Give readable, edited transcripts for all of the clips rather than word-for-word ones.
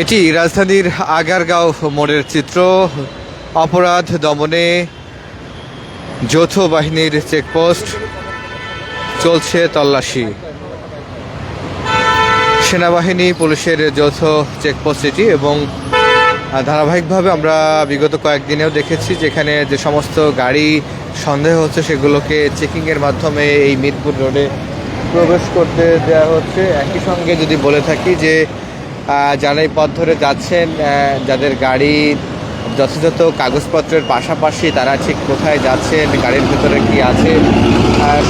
এটি রাজধানীর আগারগাঁও মোড়ের চিত্র। অপরাধ দমনে যৌথ বাহিনীর চেকপোস্ট, চলছে তল্লাশি। সেনাবাহিনী পুলিশের যৌথ চেকপোস্ট এটি, এবং ধারাবাহিকভাবে আমরা বিগত কয়েকদিনেও দেখেছি যেখানে যে সমস্ত গাড়ি সন্দেহ হচ্ছে সেগুলোকে চেকিংয়ের মাধ্যমে এই মিরপুর রোডে প্রবেশ করতে দেওয়া হচ্ছে। একই সঙ্গে যদি বলে থাকি যে যারা এই পথ ধরে যাচ্ছেন, যাদের গাড়ি যথাযথ কাগজপত্রের পাশাপাশি তারা ঠিক কোথায় যাচ্ছেন, গাড়ির ভিতরে কি আছে,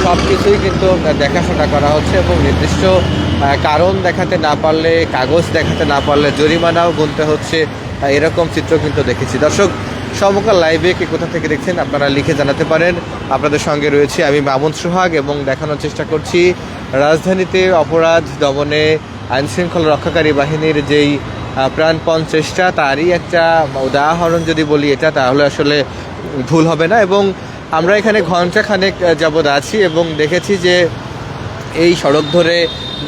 সব কিছুই কিন্তু দেখাশোনা করা হচ্ছে, এবং নির্দিষ্ট কারণ দেখাতে না পারলে, কাগজ দেখাতে না পারলে জরিমানাও গুনতে হচ্ছে। এরকম চিত্র কিন্তু দেখেছি। দর্শক, সমকাল লাইভে কে কোথা থেকে দেখছেন আপনারা লিখে জানাতে পারেন। আপনাদের সঙ্গে রয়েছে আমি মামুন সোহাগ, এবং দেখানোর চেষ্টা করছি রাজধানীতে অপরাধ দমনে আইনশৃঙ্খলা রক্ষাকারী বাহিনীর যেই প্রাণপণ চেষ্টা, তারই একটা উদাহরণ যদি বলি এটা, তাহলে আসলে ভুল হবে না। এবং আমরা এখানে ঘণ্টাখানেক যাবৎ আছি এবং দেখেছি যে এই সড়ক ধরে,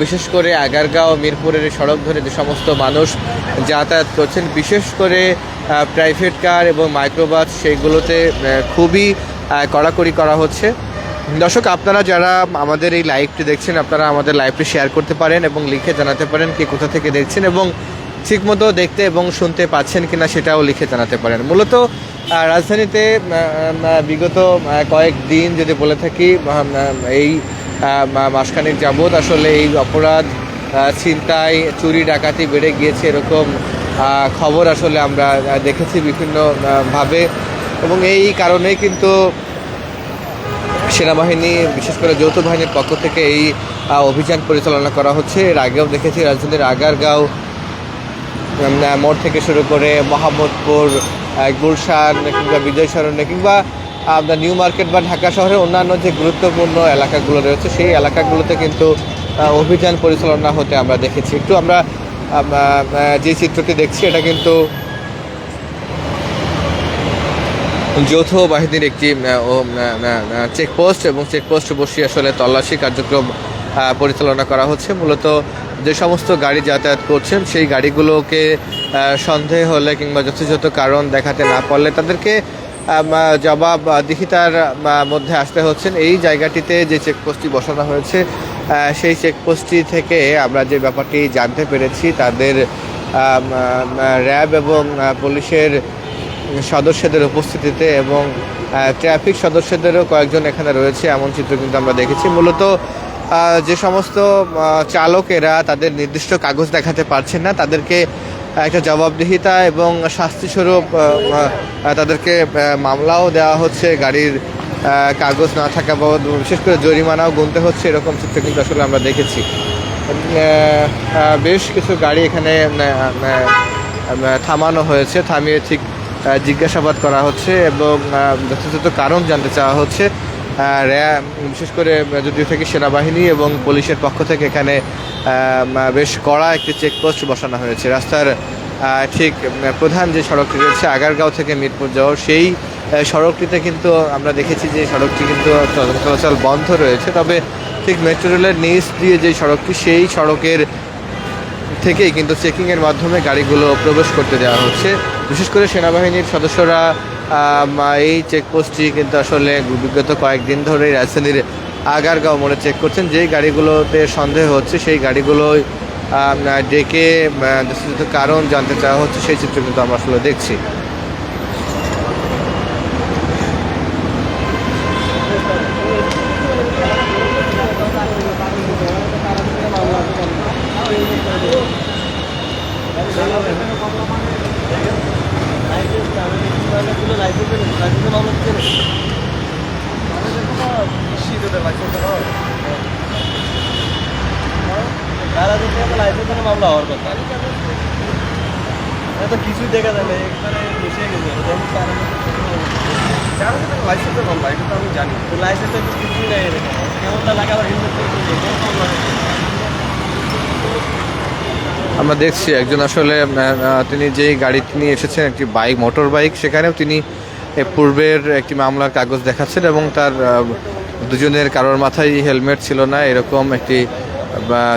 বিশেষ করে আগারগাঁও মিরপুরের সড়ক ধরে যে সমস্ত মানুষ যাতায়াত করছেন, বিশেষ করে প্রাইভেট কার এবং মাইক্রোবাস, সেইগুলোতে খুবই কড়াকড়ি করা হচ্ছে। দর্শক, আপনারা যারা আমাদের এই লাইভটি দেখছেন, আপনারা আমাদের লাইভটি শেয়ার করতে পারেন এবং লিখে জানাতে পারেন কে কোথা থেকে দেখছেন, এবং ঠিকমতো দেখতে এবং শুনতে পাচ্ছেন কিনা সেটাও লিখে জানাতে পারেন। মূলত রাজধানীতে বিগত কয়েকদিন যদি বলে থাকি, এই মাসখানেক যাবৎ আসলে এই অপরাধ, ছিনতাই, চুরি ডাকাতি বেড়ে গিয়েছে, এরকম খবর আসলে আমরা দেখেছি বিভিন্নভাবে। এবং এই কারণেই কিন্তু সেনাবাহিনী, বিশেষ করে যৌথ বাহিনীর পক্ষ থেকে এই অভিযান পরিচালনা করা হচ্ছে। এর আগেও দেখেছি রাজধানীর আগারগাঁও মোড় থেকে শুরু করে মোহাম্মদপুর, গুলশান কিংবা বিজয় সরণে, কিংবা আপনার নিউ মার্কেট বা ঢাকা শহরের অন্যান্য যে গুরুত্বপূর্ণ এলাকাগুলো রয়েছে, সেই এলাকাগুলোতে কিন্তু অভিযান পরিচালনা হতে আমরা দেখেছি। একটু আমরা যে চিত্রটি দেখছি, এটা কিন্তু যৌথ বাহিনীর একটি চেকপোস্ট, এবং চেকপোস্ট বসিয়ে আসলে তল্লাশি কার্যক্রম পরিচালনা করা হচ্ছে। মূলত যে সমস্ত গাড়ি যাতায়াত করছেন, সেই গাড়িগুলোকে সন্দেহ হলে কিংবা যথাযথ কারণ দেখাতে না পারলে তাদেরকে জবাবদিহিতার মধ্যে আসতে হচ্ছেন। এই জায়গাটিতে যে চেকপোস্টটি বসানো হয়েছে, সেই চেকপোস্টটি থেকে আমরা যে ব্যাপারটি জানতে পেরেছি, তাদের র্যাব এবং পুলিশের সদস্যদের উপস্থিতিতে এবং ট্রাফিক সদস্যদেরও কয়েকজন এখানে রয়েছে, এমন চিত্র কিন্তু আমরা দেখেছি। মূলত যে সমস্ত চালকেরা তাদের নির্দিষ্ট কাগজ দেখাতে পারছেন না, তাদেরকে একটা জবাবদিহিতা এবং শাস্তিস্বরূপ তাদেরকে মামলাও দেওয়া হচ্ছে, গাড়ির কাগজ না থাকা বাবদ বিশেষ করে জরিমানাও গুনতে হচ্ছে, এরকম চিত্র কিন্তু আসলে আমরা দেখেছি। বেশ কিছু গাড়ি এখানে থামানো হয়েছে, থামিয়ে ঠিক জিজ্ঞাসাবাদ করা হচ্ছে এবং যথাযথ কারণ জানতে চাওয়া হচ্ছে। বিশেষ করে যদিও থেকে সেনাবাহিনী এবং পুলিশের পক্ষ থেকে এখানে বেশ কড়া একটি চেকপোস্ট বসানো হয়েছে। রাস্তার ঠিক প্রধান যে সড়কটি রয়েছে আগারগাঁও থেকে মিরপুর যাওয়ার, সেই সড়কটিতে কিন্তু আমরা দেখেছি যে সড়কটি কিন্তু চলাচল বন্ধ রয়েছে। তবে ঠিক মেট্রো রেলের নিচ দিয়ে যে সড়কটি, সেই সড়কের থেকেই কিন্তু চেকিংয়ের মাধ্যমে গাড়িগুলো প্রবেশ করতে দেওয়া হচ্ছে। বিশেষ করে সেনাবাহিনীর সদস্যরা এই চেকপোস্টটি কিন্তু আসলে বিগত কয়েকদিন ধরেই রাজধানীর আগারগাঁও মোড়ে চেক করছেন। যেই গাড়িগুলোতে সন্দেহ হচ্ছে, সেই গাড়িগুলোই ডেকে যথাযথ কারণ জানতে চাওয়া হচ্ছে, সেই চিত্র কিন্তু আমরা আসলে দেখছি। মামলা হওয়ার কথা, তো কিছুই দেখা যাবে, লাইসেন্সের মামলা, এটা তো আমি জানি। লাইসেন্সের কিছুই নেই, কেমনটা লাগে আবার আমরা দেখছি একজন আসলে তিনি যেই গাড়িটি নিয়ে এসেছেন, একটি বাইক, মোটর বাইক, সেখানেও তিনি পূর্বের একটি মামলার কাগজ দেখাচ্ছেন এবং তার দুজনের কারোর মাথায় হেলমেট ছিল না, এরকম একটি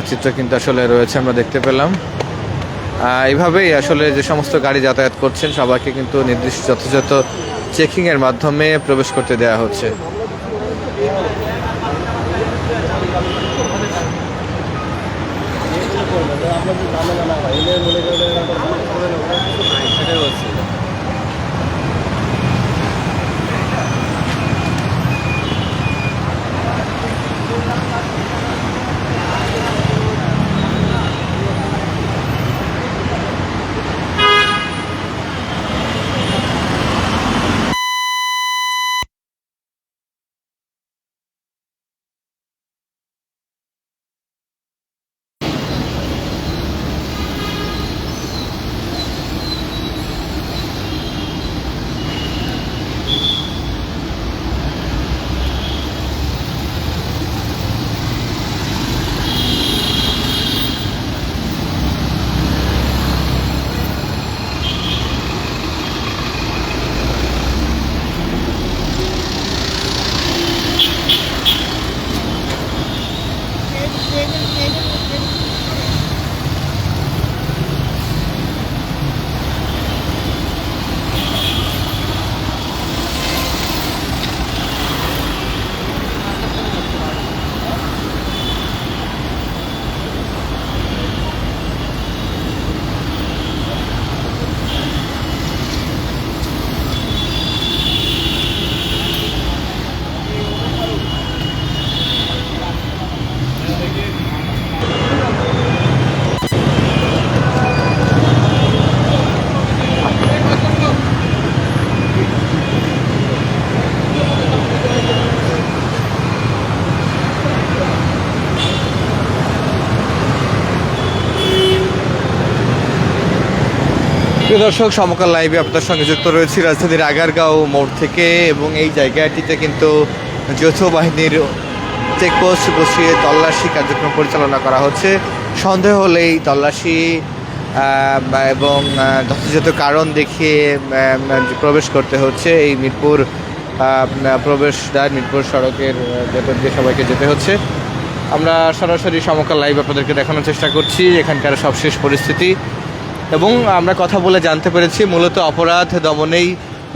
চিত্র কিন্তু আসলে রয়েছে, আমরা দেখতে পেলাম। এইভাবেই আসলে যে সমস্ত গাড়ি যাতায়াত করছেন সবাইকে কিন্তু নির্দিষ্ট যথাযথ চেকিংয়ের মাধ্যমে প্রবেশ করতে দেওয়া হচ্ছে। সেটাই বলছি। প্রিয় দর্শক, সমকাল লাইভে আপনাদের সঙ্গে যুক্ত রয়েছি রাজধানীর আগারগাঁও মোড় থেকে, এবং এই জায়গাটিতে কিন্তু যৌথ বাহিনীর চেকপোস্ট বসিয়ে তল্লাশি কার্যক্রম পরিচালনা করা হচ্ছে। সন্দেহ হলেই তল্লাশি এবং যথাযথ কারণ দেখিয়ে প্রবেশ করতে হচ্ছে। এই মিরপুর প্রবেশদ্বার, মিরপুর সড়কের ভেতর দিয়ে সবাইকে যেতে হচ্ছে। আমরা সরাসরি সমকাল লাইভ আপনাদেরকে দেখানোর চেষ্টা করছি এখানকার সবশেষ পরিস্থিতি, এবং আমরা কথা বলে জানতে পেরেছি মূলত অপরাধ দমনেই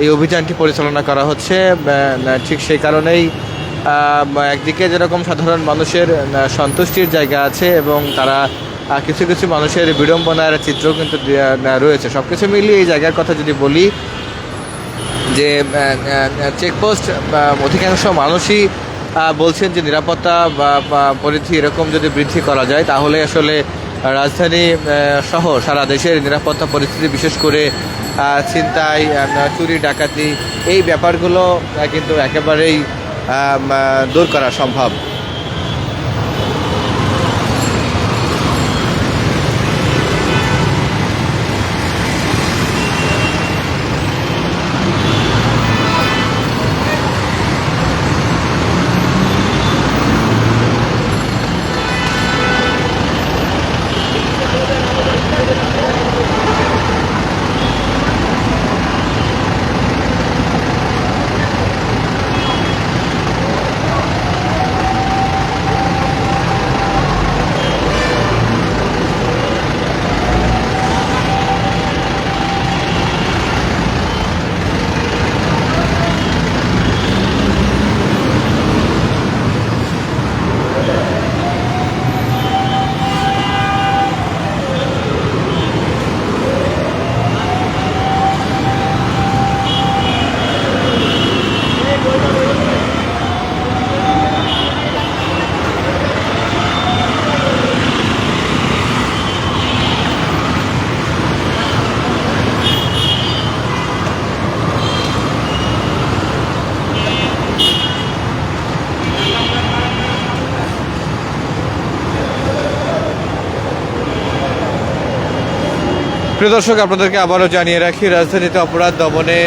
এই অভিযানটি পরিচালনা করা হচ্ছে। ঠিক সেই কারণেই একদিকে যেরকম সাধারণ মানুষের সন্তুষ্টির জায়গা আছে, এবং তারা কিছু কিছু মানুষের বিড়ম্বনার চিত্র কিন্তু রয়েছে। সব কিছু মিলিয়ে এই জায়গার কথা যদি বলি, যে চেকপোস্ট অধিকাংশ মানুষই বলছেন যে নিরাপত্তা পরিধি এরকম যদি বৃদ্ধি করা যায় তাহলে আসলে রাজধানী সহ সারা দেশের নিরাপত্তা পরিস্থিতি, বিশেষ করে ছিনতাই, চুরি, ডাকাতি, এই ব্যাপারগুলো কিন্তু একেবারেই দূর করা সম্ভব। প্রিয় দর্শক, আপনাদেরকে আবারও জানিয়ে রাখি, রাজধানীতে অপরাধ দমনে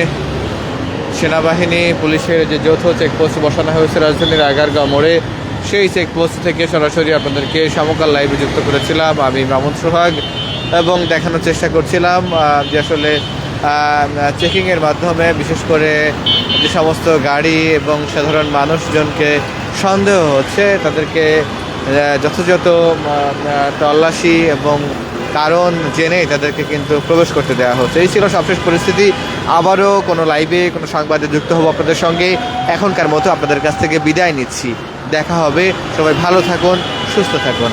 সেনাবাহিনী পুলিশের যে যৌথ চেকপোস্ট বসানো হয়েছে রাজধানীর আগারগাঁও মোড়ে, সেই চেকপোস্ট থেকে সরাসরি আপনাদেরকে সমকাল লাইভে যুক্ত করেছিলাম আমি মামুন সোহাগ, এবং দেখানোর চেষ্টা করছিলাম যে আসলে চেকিংয়ের মাধ্যমে বিশেষ করে যে সমস্ত গাড়ি এবং সাধারণ মানুষজনকে সন্দেহ হচ্ছে তাদেরকে যথাযথ তল্লাশি এবং কারণ জেনেই তাদেরকে কিন্তু প্রবেশ করতে দেওয়া হচ্ছে। এই ছিল সবশেষ পরিস্থিতি। আবারও কোনো লাইভে কোনো সংবাদে যুক্ত হব আপনাদের সঙ্গে। এখনকার মতো আপনাদের কাছ থেকে বিদায় নিচ্ছি। দেখা হবে। সবাই ভালো থাকুন, সুস্থ থাকুন।